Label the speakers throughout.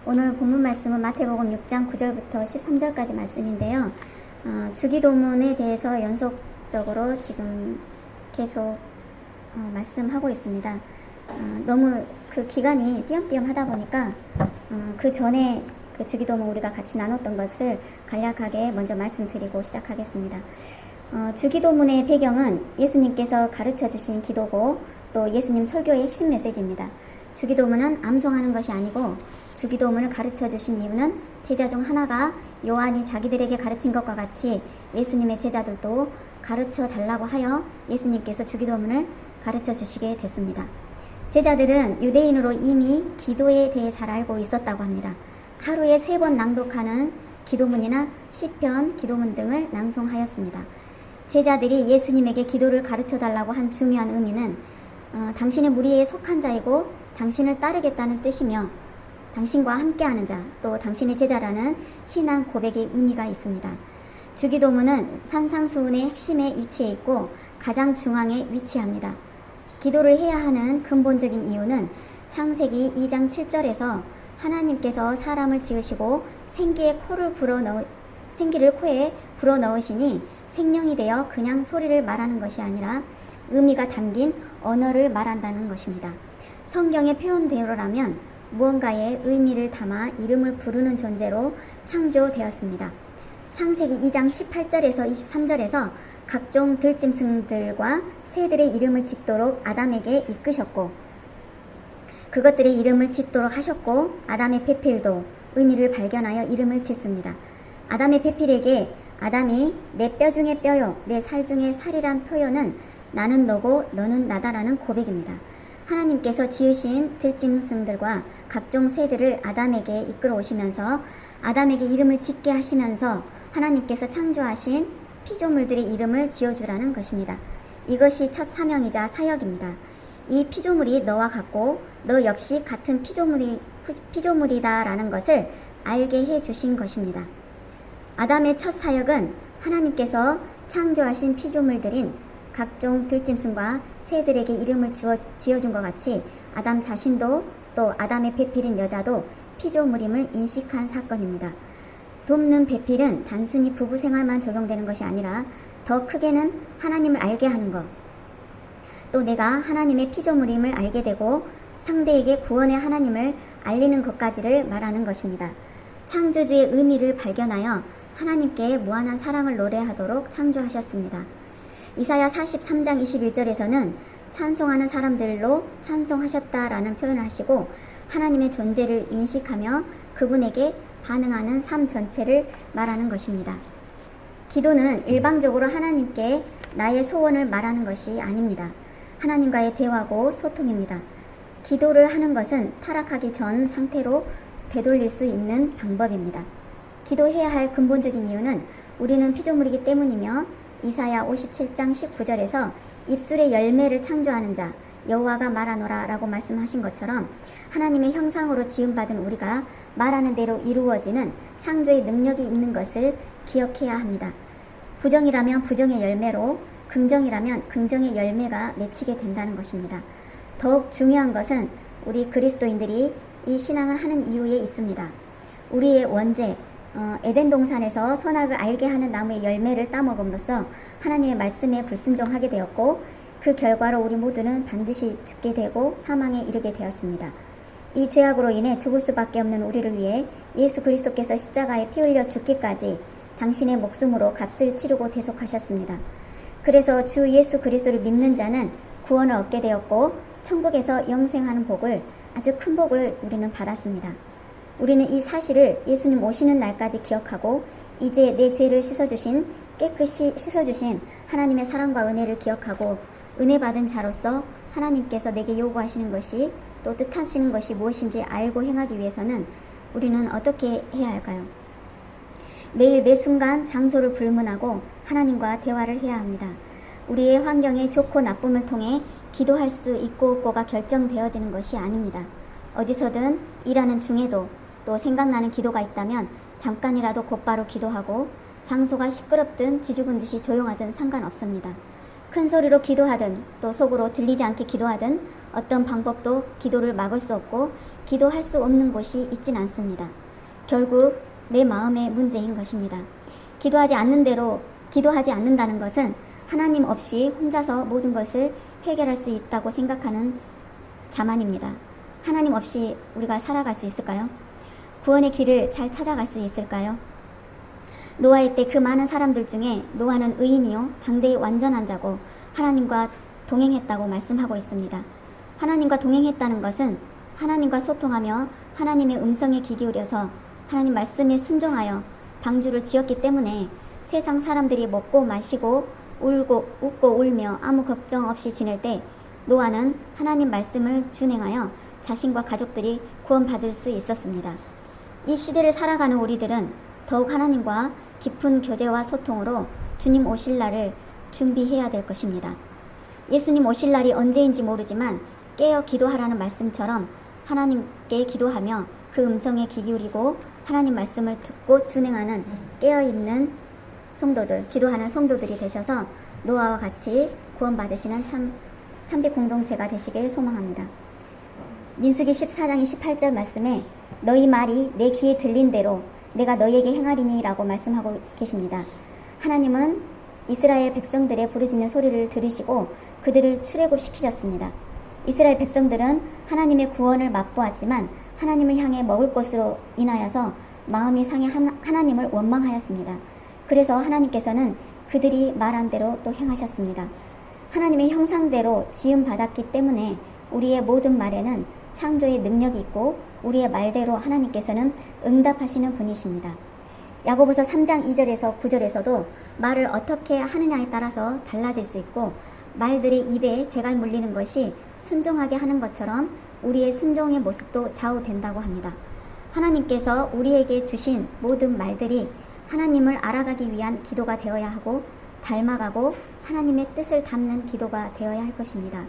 Speaker 1: 오늘 본문 말씀은 마태복음 6장 9절부터 13절까지 말씀인데요. 주기도문에 대해서 연속적으로 지금 계속 말씀하고 있습니다. 너무 그 기간이 띄엄띄엄 하다 보니까 그 전에 그 주기도문 우리가 같이 나눴던 것을 간략하게 먼저 말씀드리고 시작하겠습니다. 주기도문의 배경은 예수님께서 가르쳐 주신 기도고 또 예수님 설교의 핵심 메시지입니다. 주기도문은 암송하는 것이 아니고 주기도문을 가르쳐 주신 이유는 제자 중 하나가 요한이 자기들에게 가르친 것과 같이 예수님의 제자들도 가르쳐 달라고 하여 예수님께서 주기도문을 가르쳐 주시게 됐습니다. 제자들은 유대인으로 이미 기도에 대해 잘 알고 있었다고 합니다. 하루에 3번 낭독하는 기도문이나 시편, 기도문 등을 낭송하였습니다. 제자들이 예수님에게 기도를 가르쳐 달라고 한 중요한 의미는 당신의 무리에 속한 자이고 당신을 따르겠다는 뜻이며 당신과 함께하는 자, 또 당신의 제자라는 신앙 고백의 의미가 있습니다. 주기도문은 산상수훈의 핵심에 위치해 있고 가장 중앙에 위치합니다. 기도를 해야 하는 근본적인 이유는 창세기 2장 7절에서 하나님께서 사람을 지으시고 생기를 코에 불어넣으시니 생명이 되어 그냥 소리를 말하는 것이 아니라 의미가 담긴 언어를 말한다는 것입니다. 성경의 표현대로라면 무언가의 의미를 담아 이름을 부르는 존재로 창조되었습니다. 창세기 2장 18절에서 23절에서 각종 들짐승들과 새들의 이름을 짓도록 아담에게 이끄셨고 그것들의 이름을 짓도록 하셨고 아담의 배필도 의미를 발견하여 이름을 짓습니다. 아담의 배필에게 아담이 내 뼈 중에 뼈요 내 살 중에 살이란 표현은 나는 너고 너는 나다라는 고백입니다. 하나님께서 지으신 들짐승들과 각종 새들을 아담에게 이끌어 오시면서 아담에게 이름을 짓게 하시면서 하나님께서 창조하신 피조물들의 이름을 지어주라는 것입니다. 이것이 첫 사명이자 사역입니다. 이 피조물이 너와 같고 너 역시 같은 피조물이다라는 것을 알게 해주신 것입니다. 아담의 첫 사역은 하나님께서 창조하신 피조물들인 각종 들짐승과 새들에게 이름을 지어준 것 같이 아담 자신도 또 아담의 배필인 여자도 피조물임을 인식한 사건입니다. 돕는 배필은 단순히 부부 생활만 적용되는 것이 아니라 더 크게는 하나님을 알게 하는 것, 또 내가 하나님의 피조물임을 알게 되고 상대에게 구원의 하나님을 알리는 것까지를 말하는 것입니다. 창조주의 의미를 발견하여 하나님께 무한한 사랑을 노래하도록 창조하셨습니다. 이사야 43장 21절에서는 찬송하는 사람들로 찬송하셨다라는 표현을 하시고 하나님의 존재를 인식하며 그분에게 반응하는 삶 전체를 말하는 것입니다. 기도는 일방적으로 하나님께 나의 소원을 말하는 것이 아닙니다. 하나님과의 대화고 소통입니다. 기도를 하는 것은 타락하기 전 상태로 되돌릴 수 있는 방법입니다. 기도해야 할 근본적인 이유는 우리는 피조물이기 때문이며 이사야 57장 19절에서 입술의 열매를 창조하는 자 여호와가 말하노라 라고 말씀하신 것처럼 하나님의 형상으로 지음받은 우리가 말하는 대로 이루어지는 창조의 능력이 있는 것을 기억해야 합니다. 부정이라면 부정의 열매로 긍정이라면 긍정의 열매가 맺히게 된다는 것입니다. 더욱 중요한 것은 우리 그리스도인들이 이 신앙을 하는 이유에 있습니다. 우리의 원죄 에덴 동산에서 선악을 알게 하는 나무의 열매를 따먹음으로써 하나님의 말씀에 불순종하게 되었고 그 결과로 우리 모두는 반드시 죽게 되고 사망에 이르게 되었습니다. 이 죄악으로 인해 죽을 수밖에 없는 우리를 위해 예수 그리스도께서 십자가에 피 흘려 죽기까지 당신의 목숨으로 값을 치르고 대속하셨습니다. 그래서 주 예수 그리스도를 믿는 자는 구원을 얻게 되었고 천국에서 영생하는 복을 아주 큰 복을 우리는 받았습니다. 우리는 이 사실을 예수님 오시는 날까지 기억하고 이제 내 죄를 깨끗이 씻어주신 하나님의 사랑과 은혜를 기억하고 은혜 받은 자로서 하나님께서 내게 요구하시는 것이 또 뜻하시는 것이 무엇인지 알고 행하기 위해서는 우리는 어떻게 해야 할까요? 매일 매 순간 장소를 불문하고 하나님과 대화를 해야 합니다. 우리의 환경의 좋고 나쁨을 통해 기도할 수 있고 없고가 결정되어지는 것이 아닙니다. 어디서든 일하는 중에도 또 생각나는 기도가 있다면 잠깐이라도 곧바로 기도하고 장소가 시끄럽든 지죽은 듯이 조용하든 상관없습니다. 큰 소리로 기도하든 또 속으로 들리지 않게 기도하든 어떤 방법도 기도를 막을 수 없고 기도할 수 없는 곳이 있진 않습니다. 결국 내 마음의 문제인 것입니다. 기도하지 않는다는 것은 하나님 없이 혼자서 모든 것을 해결할 수 있다고 생각하는 자만입니다. 하나님 없이 우리가 살아갈 수 있을까요? 구원의 길을 잘 찾아갈 수 있을까요? 노아의 때 그 많은 사람들 중에 노아는 의인이요 당대의 완전한 자고 하나님과 동행했다고 말씀하고 있습니다. 하나님과 동행했다는 것은 하나님과 소통하며 하나님의 음성에 귀 기울여서 하나님 말씀에 순종하여 방주를 지었기 때문에 세상 사람들이 먹고 마시고 웃고 울며 아무 걱정 없이 지낼 때 노아는 하나님 말씀을 준행하여 자신과 가족들이 구원받을 수 있었습니다. 이 시대를 살아가는 우리들은 더욱 하나님과 깊은 교제와 소통으로 주님 오실 날을 준비해야 될 것입니다. 예수님 오실 날이 언제인지 모르지만 깨어 기도하라는 말씀처럼 하나님께 기도하며 그 음성에 귀 기울이고 하나님 말씀을 듣고 준행하는 깨어있는 성도들, 기도하는 성도들이 되셔서 노아와 같이 구원받으시는 참빛 공동체가 되시길 소망합니다. 민수기 14장 28절 말씀에 너희 말이 내 귀에 들린 대로 내가 너희에게 행하리니 라고 말씀하고 계십니다. 하나님은 이스라엘 백성들의 부르짖는 소리를 들으시고 그들을 출애굽시키셨습니다. 이스라엘 백성들은 하나님의 구원을 맛보았지만 하나님을 향해 먹을 것으로 인하여서 마음이 상해 하나님을 원망하였습니다. 그래서 하나님께서는 그들이 말한 대로 또 행하셨습니다. 하나님의 형상대로 지음받았기 때문에 우리의 모든 말에는 창조의 능력이 있고 우리의 말대로 하나님께서는 응답하시는 분이십니다. 야고보서 3장 2절에서 9절에서도 말을 어떻게 하느냐에 따라서 달라질 수 있고 말들의 입에 재갈 물리는 것이 순종하게 하는 것처럼 우리의 순종의 모습도 좌우된다고 합니다. 하나님께서 우리에게 주신 모든 말들이 하나님을 알아가기 위한 기도가 되어야 하고 닮아가고 하나님의 뜻을 담는 기도가 되어야 할 것입니다.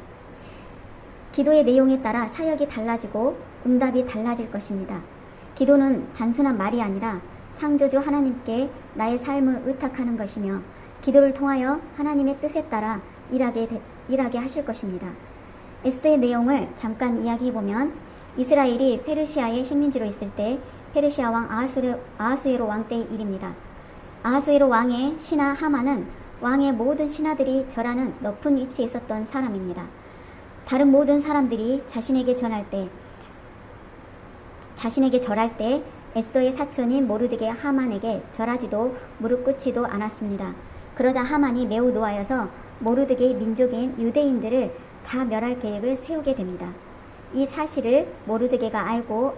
Speaker 1: 기도의 내용에 따라 사역이 달라지고 응답이 달라질 것입니다. 기도는 단순한 말이 아니라 창조주 하나님께 나의 삶을 의탁하는 것이며 기도를 통하여 하나님의 뜻에 따라 일하게 하실 것입니다. 에스더의 내용을 잠깐 이야기해보면 이스라엘이 페르시아의 식민지로 있을 때 페르시아 왕 아하수에로 왕 때의 일입니다. 아하수에로 왕의 신하 하만은 왕의 모든 신하들이 절하는 높은 위치에 있었던 사람입니다. 다른 모든 사람들이 자신에게 절할 때 에스더의 사촌인 모르드게 하만에게 절하지도 무릎 꿇지도 않았습니다. 그러자 하만이 매우 노하여서 모르드게의 민족인 유대인들을 다 멸할 계획을 세우게 됩니다. 이 사실을 모르드게가 알고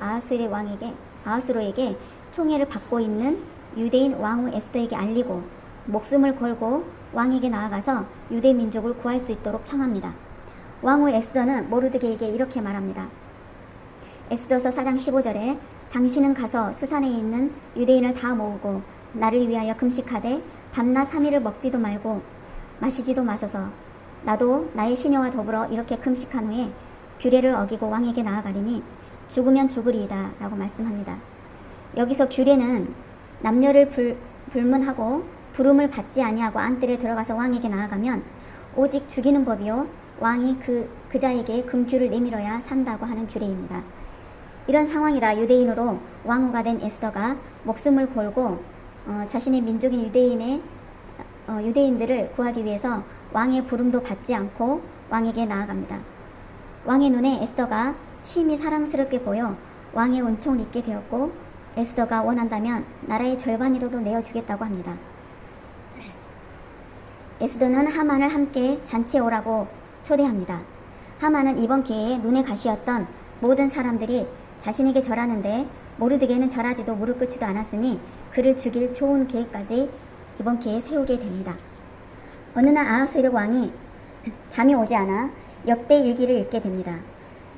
Speaker 1: 아하수로에게 총애를 받고 있는 유대인 왕후 에스더에게 알리고 목숨을 걸고 왕에게 나아가서 유대 민족을 구할 수 있도록 청합니다. 왕후 에스더는 모르드게에게 이렇게 말합니다. 에스더서 4장 15절에 당신은 가서 수산에 있는 유대인을 다 모으고 나를 위하여 금식하되 밤낮 3일을 먹지도 말고 마시지도 마소서. 나도 나의 시녀와 더불어 이렇게 금식한 후에 규례를 어기고 왕에게 나아가리니 죽으면 죽으리이다 라고 말씀합니다. 여기서 규례는 남녀를 불문하고 부름을 받지 아니하고 안뜰에 들어가서 왕에게 나아가면 오직 죽이는 법이요 왕이 그 자에게 금규를 내밀어야 산다고 하는 규례입니다. 이런 상황이라 유대인으로 왕후가 된 에스더가 목숨을 걸고 자신의 민족인 유대인들을 구하기 위해서 왕의 부름도 받지 않고 왕에게 나아갑니다. 왕의 눈에 에스더가 심히 사랑스럽게 보여 왕의 은총을 입게 되었고 에스더가 원한다면 나라의 절반이라도 내어주겠다고 합니다. 에스더는 하만을 함께 잔치에 오라고 초대합니다. 하만은 이번 기회에 눈에 가시였던 모든 사람들이 자신에게 절하는데 모르드게는 절하지도 무릎 꿇지도 않았으니 그를 죽일 좋은 계획까지 이번 기회에 세우게 됩니다. 어느 날 아하수에로 왕이 잠이 오지 않아 역대 일기를 읽게 됩니다.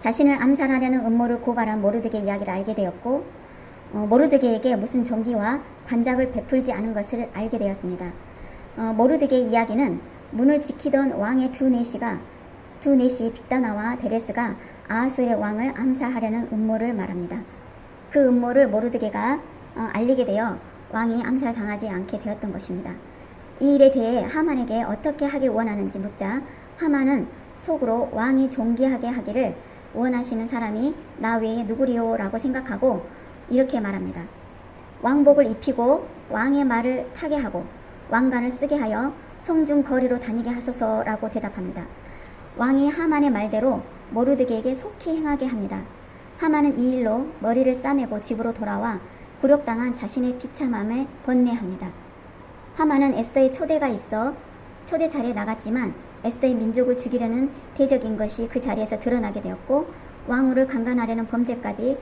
Speaker 1: 자신을 암살하려는 음모를 고발한 모르드게 이야기를 알게 되었고 모르드게에게 무슨 종기와 관작을 베풀지 않은 것을 알게 되었습니다. 모르드게의 이야기는 문을 지키던 왕의 두 내시 빅다나와 데레스가 아하수의 왕을 암살하려는 음모를 말합니다. 그 음모를 모르드게가 알리게 되어 왕이 암살당하지 않게 되었던 것입니다. 이 일에 대해 하만에게 어떻게 하길 원하는지 묻자 하만은 속으로 왕이 존귀하게 하기를 원하시는 사람이 나 외에 누구리요? 라고 생각하고 이렇게 말합니다. 왕복을 입히고 왕의 말을 타게 하고 왕관을 쓰게 하여 성중 거리로 다니게 하소서라고 대답합니다. 왕이 하만의 말대로 모르드게에게 속히 행하게 합니다. 하만은 이 일로 머리를 싸매고 집으로 돌아와 굴욕당한 자신의 비참함에 번뇌합니다. 하만은 에스더의 초대가 있어 초대 자리에 나갔지만 에스더의 민족을 죽이려는 대적인 것이 그 자리에서 드러나게 되었고 왕후를 강간하려는 범죄까지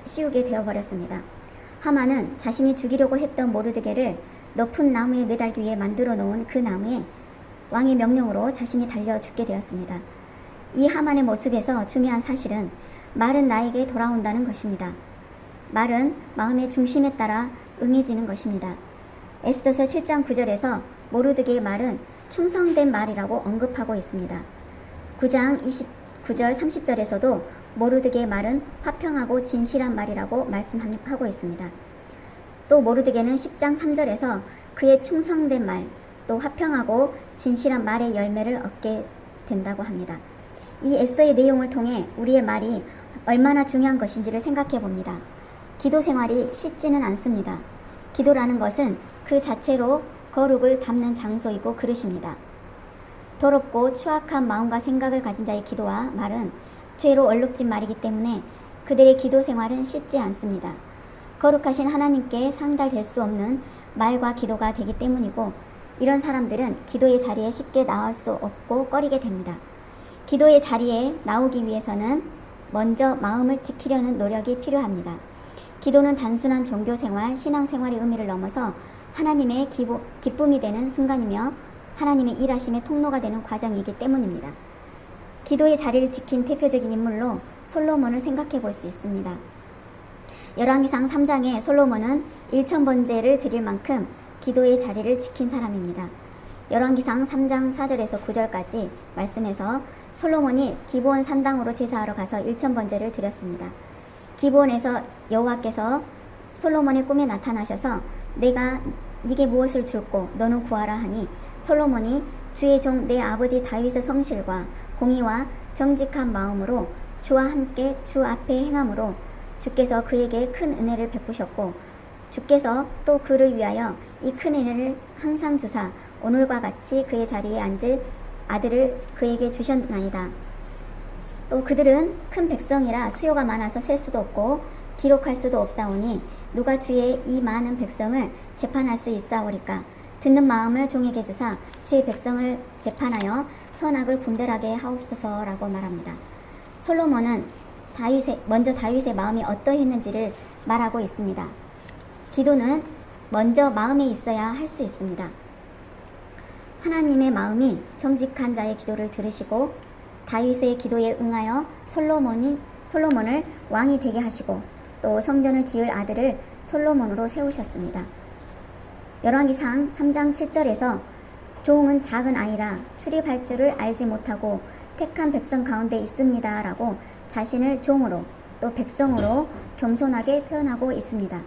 Speaker 1: 씌우게 되어버렸습니다. 하만은 자신이 죽이려고 했던 모르드게를 높은 나무에 매달기 위해 만들어 놓은 그 나무에 왕의 명령으로 자신이 달려 죽게 되었습니다. 이 하만의 모습에서 중요한 사실은 말은 나에게 돌아온다는 것입니다. 말은 마음의 중심에 따라 응해지는 것입니다. 에스더서 7장 9절에서 모르드게의 말은 충성된 말이라고 언급하고 있습니다. 9장 29절 30절에서도 모르드게의 말은 화평하고 진실한 말이라고 말씀하고 있습니다. 또 모르드게는 10장 3절에서 그의 충성된 말, 또 화평하고 진실한 말의 열매를 얻게 된다고 합니다. 이 에스더의 내용을 통해 우리의 말이 얼마나 중요한 것인지를 생각해 봅니다. 기도 생활이 쉽지는 않습니다. 기도라는 것은 그 자체로 거룩을 담는 장소이고 그릇입니다. 더럽고 추악한 마음과 생각을 가진 자의 기도와 말은 죄로 얼룩진 말이기 때문에 그들의 기도 생활은 쉽지 않습니다. 거룩하신 하나님께 상달될 수 없는 말과 기도가 되기 때문이고 이런 사람들은 기도의 자리에 쉽게 나올 수 없고 꺼리게 됩니다. 기도의 자리에 나오기 위해서는 먼저 마음을 지키려는 노력이 필요합니다. 기도는 단순한 종교생활, 신앙생활의 의미를 넘어서 하나님의 기쁨이 되는 순간이며 하나님의 일하심의 통로가 되는 과정이기 때문입니다. 기도의 자리를 지킨 대표적인 인물로 솔로몬을 생각해 볼 수 있습니다. 열왕기상 3장에 솔로몬은 1000번제를 드릴 만큼 기도의 자리를 지킨 사람입니다. 열왕기상 3장 4절에서 9절까지 말씀에서 솔로몬이 기브온 산당으로 제사하러 가서 1000번제를 드렸습니다. 기브온에서 여호와께서 솔로몬의 꿈에 나타나셔서 내가 네게 무엇을 줄고 너는 구하라 하니 솔로몬이 주의 종 내 아버지 다윗의 성실과 공의와 정직한 마음으로 주와 함께 주 앞에 행함으로 주께서 그에게 큰 은혜를 베푸셨고 주께서 또 그를 위하여 이 큰 은혜를 항상 주사 오늘과 같이 그의 자리에 앉을 아들을 그에게 주셨나이다. 또 그들은 큰 백성이라 수요가 많아서 셀 수도 없고 기록할 수도 없사오니 누가 주의 이 많은 백성을 재판할 수 있사오리까. 듣는 마음을 종에게 주사 주의 백성을 재판하여 선악을 분별하게 하옵소서라고 말합니다. 솔로몬은 먼저 다윗의 마음이 어떠했는지를 말하고 있습니다. 기도는 먼저 마음에 있어야 할 수 있습니다. 하나님의 마음이 정직한 자의 기도를 들으시고 다윗의 기도에 응하여 솔로몬을 왕이 되게 하시고 또 성전을 지을 아들을 솔로몬으로 세우셨습니다. 열왕기상 3장 7절에서 종은 작은 아이라 출입할 줄을 알지 못하고 택한 백성 가운데 있습니다 라고 자신을 종으로 또 백성으로 겸손하게 표현하고 있습니다.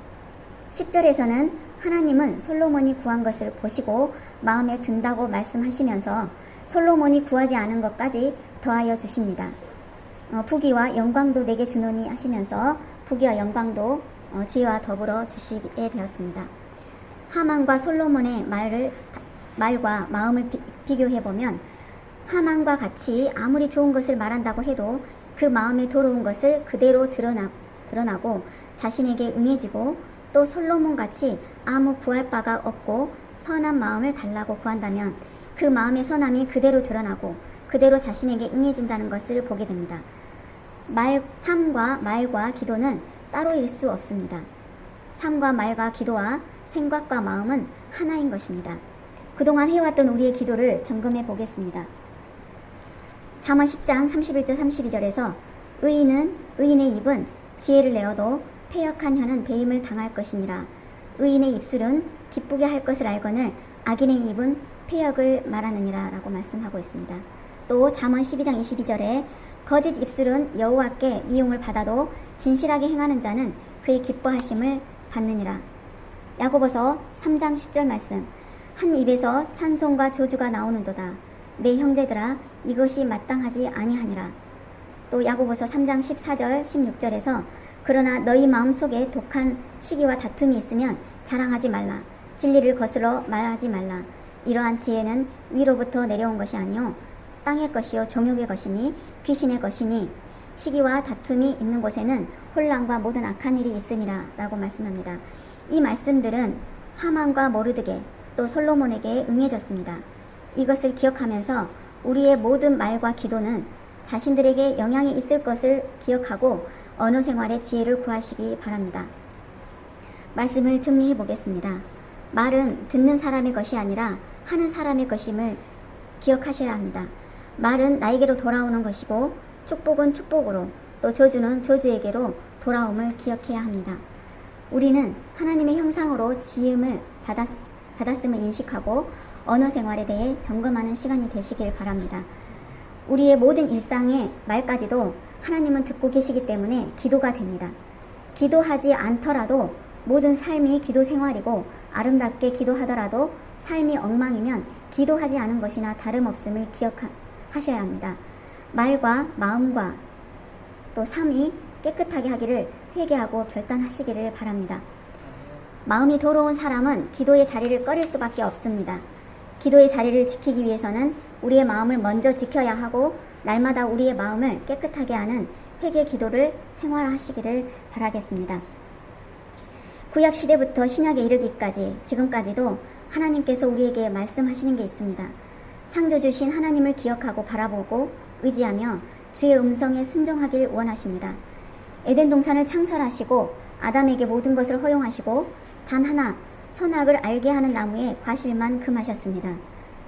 Speaker 1: 10절에서는 하나님은 솔로몬이 구한 것을 보시고 마음에 든다고 말씀하시면서 솔로몬이 구하지 않은 것까지 더하여 주십니다. 부귀와 영광도 내게 주노니 하시면서 부귀와 영광도 지혜와 더불어 주시게 되었습니다. 하만과 솔로몬의 말과 마음을 비교해보면 하만과 같이 아무리 좋은 것을 말한다고 해도 그 마음에 도로운 것을 그대로 드러나고 자신에게 응해지고 또 솔로몬같이 아무 구할 바가 없고 선한 마음을 달라고 구한다면 그 마음의 선함이 그대로 드러나고 그대로 자신에게 응해진다는 것을 보게 됩니다. 삶과 말과 기도는 따로일 수 없습니다. 삶과 말과 기도와 생각과 마음은 하나인 것입니다. 그동안 해왔던 우리의 기도를 점검해 보겠습니다. 잠언 10장 31절 32절에서 의인의 입은 지혜를 내어도 패역한 혀는 배임을 당할 것이니라. 의인의 입술은 기쁘게 할 것을 알거늘 악인의 입은 패역을 말하느니라 라고 말씀하고 있습니다. 또 잠언 12장 22절에 거짓 입술은 여호와께 미움을 받아도 진실하게 행하는 자는 그의 기뻐하심을 받느니라. 야고보서 3장 10절 말씀. 한 입에서 찬송과 저주가 나오는도다. 내 형제들아 이것이 마땅하지 아니하니라. 또 야고보서 3장 14절 16절에서 그러나 너희 마음속에 독한 시기와 다툼이 있으면 자랑하지 말라. 진리를 거스러 말하지 말라. 이러한 지혜는 위로부터 내려온 것이 아니요 땅의 것이요 종욕의 것이니 귀신의 것이니 시기와 다툼이 있는 곳에는 혼란과 모든 악한 일이 있음이라 라고 말씀합니다. 이 말씀들은 하만과 모르드게 또 솔로몬에게 응해졌습니다. 이것을 기억하면서 우리의 모든 말과 기도는 자신들에게 영향이 있을 것을 기억하고 언어 생활의 지혜를 구하시기 바랍니다. 말씀을 정리해 보겠습니다. 말은 듣는 사람의 것이 아니라 하는 사람의 것임을 기억하셔야 합니다. 말은 나에게로 돌아오는 것이고 축복은 축복으로 또 저주는 저주에게로 돌아옴을 기억해야 합니다. 우리는 하나님의 형상으로 지음을 받았음을 인식하고 언어 생활에 대해 점검하는 시간이 되시길 바랍니다. 우리의 모든 일상의 말까지도 하나님은 듣고 계시기 때문에 기도가 됩니다. 기도하지 않더라도 모든 삶이 기도 생활이고 아름답게 기도하더라도 삶이 엉망이면 기도하지 않은 것이나 다름없음을 기억하셔야 합니다. 말과 마음과 또 삶이 깨끗하게 하기를 회개하고 결단하시기를 바랍니다. 마음이 더러운 사람은 기도의 자리를 꺼릴 수밖에 없습니다. 기도의 자리를 지키기 위해서는 우리의 마음을 먼저 지켜야 하고 날마다 우리의 마음을 깨끗하게 하는 회개 기도를 생활하시기를 바라겠습니다. 구약 시대부터 신약에 이르기까지 지금까지도 하나님께서 우리에게 말씀하시는 게 있습니다. 창조주신 하나님을 기억하고 바라보고 의지하며 주의 음성에 순종하길 원하십니다. 에덴 동산을 창설하시고 아담에게 모든 것을 허용하시고 단 하나 선악을 알게 하는 나무의 과실만 금하셨습니다.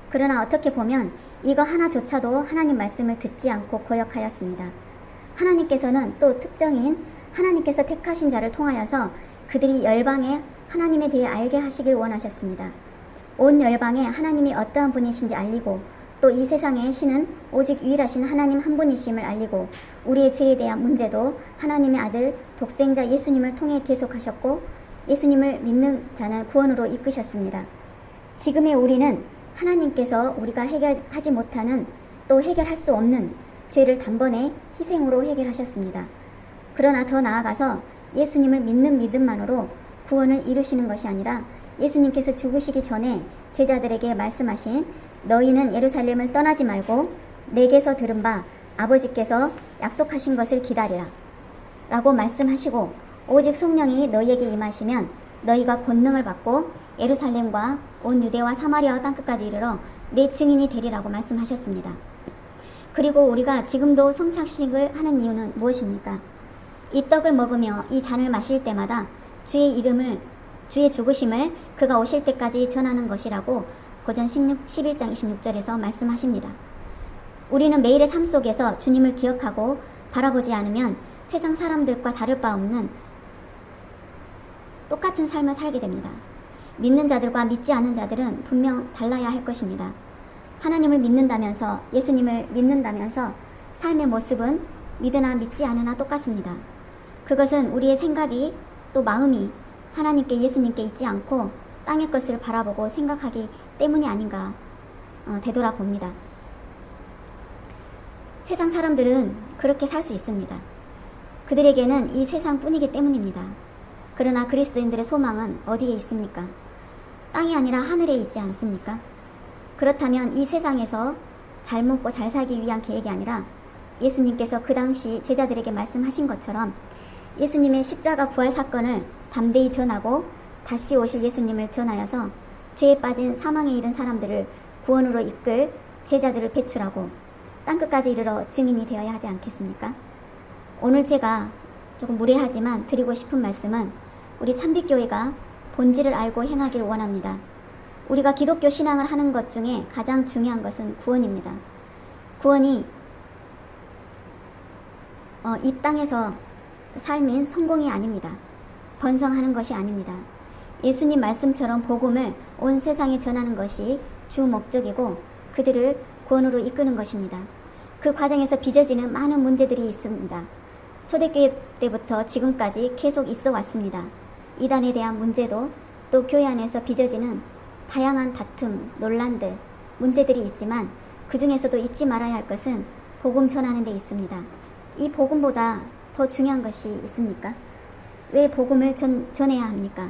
Speaker 1: 그러나 어떻게 보면 이거 하나조차도 하나님 말씀을 듣지 않고 거역하였습니다. 하나님께서는 또 특정인 하나님께서 택하신 자를 통하여서 그들이 열방에 하나님에 대해 알게 하시길 원하셨습니다. 온 열방에 하나님이 어떠한 분이신지 알리고 또 이 세상의 신은 오직 유일하신 하나님 한 분이심을 알리고 우리의 죄에 대한 문제도 하나님의 아들 독생자 예수님을 통해 계속하셨고 예수님을 믿는 자는 구원으로 이끄셨습니다. 지금의 우리는 하나님께서 우리가 해결하지 못하는 또 해결할 수 없는 죄를 단번에 희생으로 해결하셨습니다. 그러나 더 나아가서 예수님을 믿는 믿음만으로 구원을 이루시는 것이 아니라 예수님께서 죽으시기 전에 제자들에게 말씀하신 너희는 예루살렘을 떠나지 말고 내게서 들은 바 아버지께서 약속하신 것을 기다리라 라고 말씀하시고 오직 성령이 너희에게 임하시면 너희가 권능을 받고 예루살렘과 온 유대와 사마리아와 땅끝까지 이르러 내 증인이 되리라고 말씀하셨습니다. 그리고 우리가 지금도 성착식을 하는 이유는 무엇입니까? 이 떡을 먹으며 이 잔을 마실 때마다 주의 이름을 주의 죽으심을 그가 오실 때까지 전하는 것이라고 고전 11장 26절에서 말씀하십니다. 우리는 매일의 삶 속에서 주님을 기억하고 바라보지 않으면 세상 사람들과 다를 바 없는 똑같은 삶을 살게 됩니다. 믿는 자들과 믿지 않는 자들은 분명 달라야 할 것입니다. 하나님을 믿는다면서 예수님을 믿는다면서 삶의 모습은 믿으나 믿지 않으나 똑같습니다. 그것은 우리의 생각이 또 마음이 하나님께 예수님께 있지 않고 땅의 것을 바라보고 생각하기 때문이 아닌가 되돌아봅니다. 세상 사람들은 그렇게 살 수 있습니다. 그들에게는 이 세상뿐이기 때문입니다. 그러나 그리스도인들의 소망은 어디에 있습니까? 땅이 아니라 하늘에 있지 않습니까? 그렇다면 이 세상에서 잘 먹고 잘 살기 위한 계획이 아니라 예수님께서 그 당시 제자들에게 말씀하신 것처럼 예수님의 십자가 부활 사건을 담대히 전하고 다시 오실 예수님을 전하여서 죄에 빠진 사망에 이른 사람들을 구원으로 이끌 제자들을 배출하고 땅끝까지 이르러 증인이 되어야 하지 않겠습니까? 오늘 제가 조금 무례하지만 드리고 싶은 말씀은 우리 참빛교회가 본질을 알고 행하길 원합니다. 우리가 기독교 신앙을 하는 것 중에 가장 중요한 것은 구원입니다. 구원이 이 땅에서 삶인 성공이 아닙니다. 번성하는 것이 아닙니다. 예수님 말씀처럼 복음을 온 세상에 전하는 것이 주 목적이고 그들을 구원으로 이끄는 것입니다. 그 과정에서 빚어지는 많은 문제들이 있습니다. 초대교회 때부터 지금까지 계속 있어 왔습니다. 이단에 대한 문제도 또 교회 안에서 빚어지는 다양한 다툼, 논란들, 문제들이 있지만 그 중에서도 잊지 말아야 할 것은 복음 전하는 데 있습니다. 이 복음보다 더 중요한 것이 있습니까? 왜 복음을 전해야 합니까?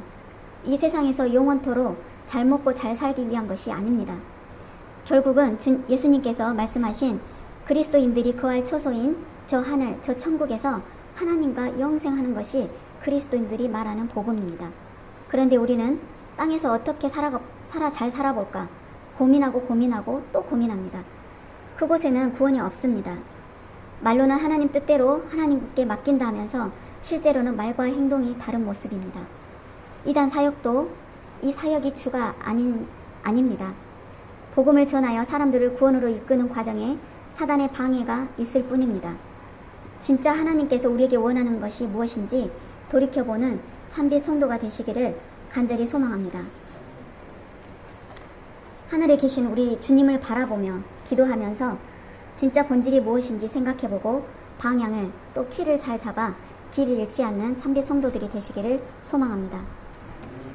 Speaker 1: 이 세상에서 영원토록 잘 먹고 잘 살기 위한 것이 아닙니다. 결국은 예수님께서 말씀하신 그리스도인들이 거할 처소인 저 하늘, 저 천국에서 하나님과 영생하는 것이 그리스도인들이 말하는 복음입니다. 그런데 우리는 땅에서 어떻게 잘 살아볼까 고민하고 또 고민합니다. 그곳에는 구원이 없습니다. 말로는 하나님 뜻대로 하나님께 맡긴다 하면서 실제로는 말과 행동이 다른 모습입니다. 이단 사역도 이 사역이 주가 아닙니다. 복음을 전하여 사람들을 구원으로 이끄는 과정에 사단의 방해가 있을 뿐입니다. 진짜 하나님께서 우리에게 원하는 것이 무엇인지 돌이켜보는 참비 성도가 되시기를 간절히 소망합니다. 하늘에 계신 우리 주님을 바라보며 기도하면서 진짜 본질이 무엇인지 생각해보고 방향을 또 키를 잘 잡아 길을 잃지 않는 참비 성도들이 되시기를 소망합니다.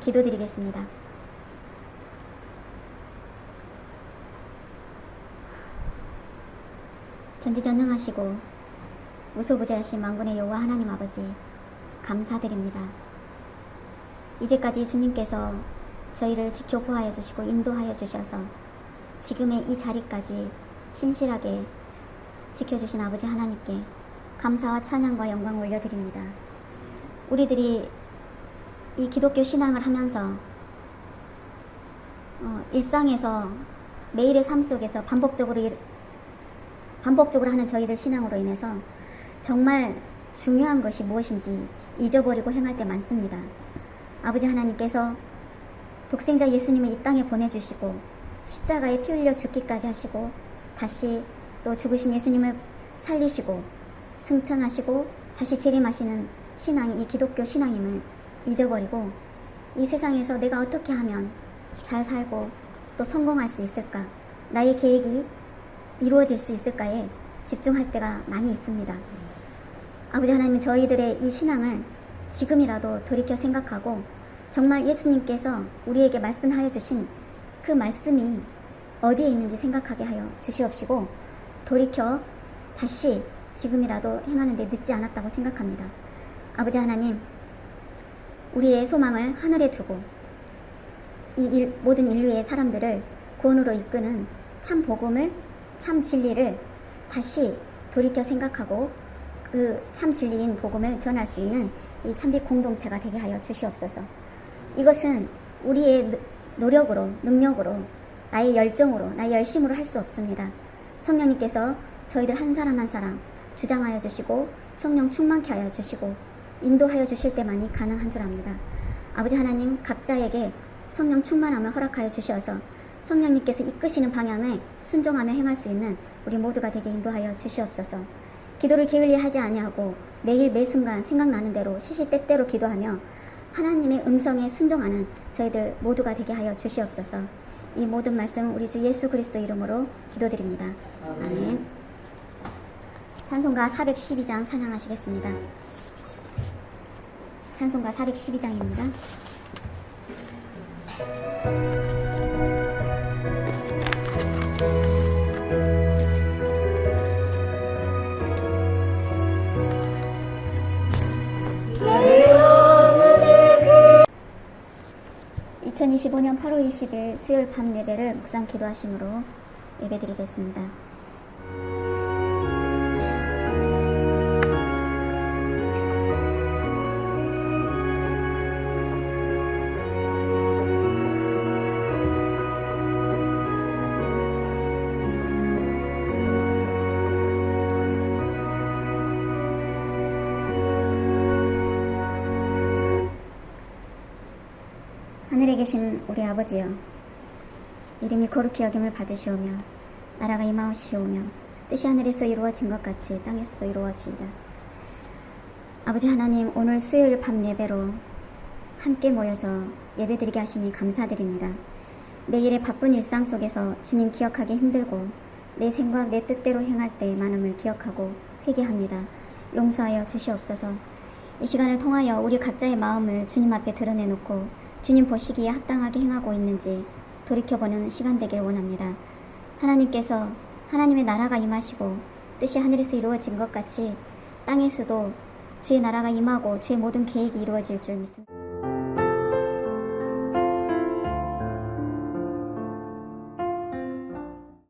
Speaker 1: 기도드리겠습니다. 전지전능하시고 무소부재하신 만군의 여호와 하나님 아버지, 감사드립니다. 이제까지 주님께서 저희를 지켜 보호하여 주시고 인도하여 주셔서 지금의 이 자리까지 신실하게 지켜주신 아버지 하나님께 감사와 찬양과 영광 올려드립니다. 우리들이 이 기독교 신앙을 하면서 일상에서 매일의 삶 속에서 반복적으로 하는 저희들 신앙으로 인해서 정말 중요한 것이 무엇인지 잊어버리고 행할 때 많습니다. 아버지 하나님께서 독생자 예수님을 이 땅에 보내주시고 십자가에 피 흘려 죽기까지 하시고 다시 또 죽으신 예수님을 살리시고 승천하시고 다시 재림하시는 신앙이 이 기독교 신앙임을 잊어버리고 이 세상에서 내가 어떻게 하면 잘 살고 또 성공할 수 있을까, 나의 계획이 이루어질 수 있을까에 집중할 때가 많이 있습니다. 아버지 하나님, 저희들의 이 신앙을 지금이라도 돌이켜 생각하고 정말 예수님께서 우리에게 말씀하여 주신 그 말씀이 어디에 있는지 생각하게 하여 주시옵시고 돌이켜 다시 지금이라도 행하는데 늦지 않았다고 생각합니다. 아버지 하나님, 우리의 소망을 하늘에 두고 모든 인류의 사람들을 구원으로 이끄는 참 복음을, 참 진리를 다시 돌이켜 생각하고 그 참 진리인 복음을 전할 수 있는 이 참빛 공동체가 되게 하여 주시옵소서. 이것은 우리의 노력으로, 능력으로, 나의 열정으로, 나의 열심으로 할 수 없습니다. 성령님께서 저희들 한 사람 한 사람 주장하여 주시고 성령 충만케 하여 주시고 인도하여 주실 때만이 가능한 줄 압니다. 아버지 하나님, 각자에게 성령 충만함을 허락하여 주셔서 성령님께서 이끄시는 방향에 순종하며 행할 수 있는 우리 모두가 되게 인도하여 주시옵소서. 기도를 게을리 하지 아니하고 매일 매순간 생각나는 대로 시시때때로 기도하며 하나님의 음성에 순종하는 저희들 모두가 되게 하여 주시옵소서. 이 모든 말씀 우리 주 예수 그리스도 이름으로 기도드립니다. 아멘. 찬송가 412장 찬양하시겠습니다. 찬송가 412장입니다. (2025년 8월 20일) 수요일 밤 예배를 묵상 기도하심으로 예배드리겠습니다. 하늘에 계신 우리 아버지여, 이름이 거룩히 여김을 받으시오며 나라가 임하옵시오며 뜻이 하늘에서 이루어진 것 같이 땅에서도 이루어지이다. 아버지 하나님, 오늘 수요일 밤 예배로 함께 모여서 예배드리게 하시니 감사드립니다. 매일의 바쁜 일상 속에서 주님 기억하기 힘들고 내 생각 내 뜻대로 행할 때 많음을 기억하고 회개합니다. 용서하여 주시옵소서. 이 시간을 통하여 우리 각자의 마음을 주님 앞에 드러내놓고 주님 보시기에 합당하게 행하고 있는지 돌이켜보는 시간 되길 원합니다. 하나님께서 하나님의 나라가 임하시고 뜻이 하늘에서 이루어진 것 같이 땅에서도 주의 나라가 임하고 주의 모든 계획이 이루어질 줄 믿습니다.